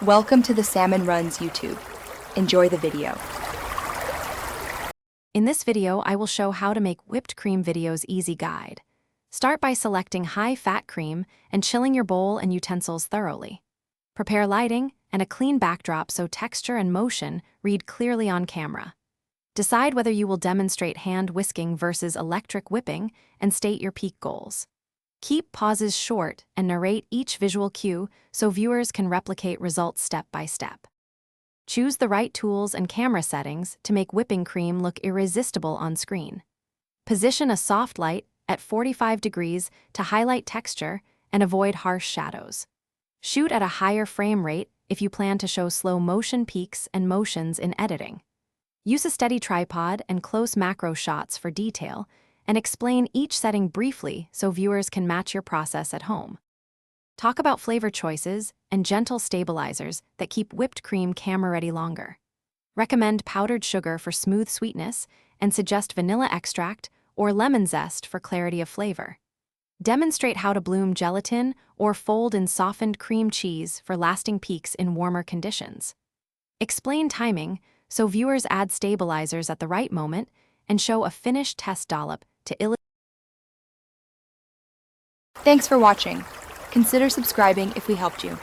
Welcome to the Salmon Runs YouTube. Enjoy the video. In this video, I will show how to make whipped cream videos easy guide. Start by selecting high-fat cream and chilling your bowl and utensils thoroughly. Prepare lighting and a clean backdrop so texture and motion read clearly on camera. Decide whether you will demonstrate hand whisking versus electric whipping and state your peak goals. Keep pauses short and narrate each visual cue so viewers can replicate results step by step. Choose the right tools and camera settings to make whipping cream look irresistible on screen. Position a soft light at 45 degrees to highlight texture and avoid harsh shadows. Shoot at a higher frame rate if you plan to show slow motion peaks and motions in editing. Use a steady tripod and close macro shots for detail, and explain each setting briefly so viewers can match your process at home. Talk about flavor choices and gentle stabilizers that keep whipped cream camera-ready longer. Recommend powdered sugar for smooth sweetness and suggest vanilla extract or lemon zest for clarity of flavor. Demonstrate how to bloom gelatin or fold in softened cream cheese for lasting peaks in warmer conditions. Explain timing so viewers add stabilizers at the right moment and show a finished test dollop to illustrate. Thanks for watching. Consider subscribing if we helped you.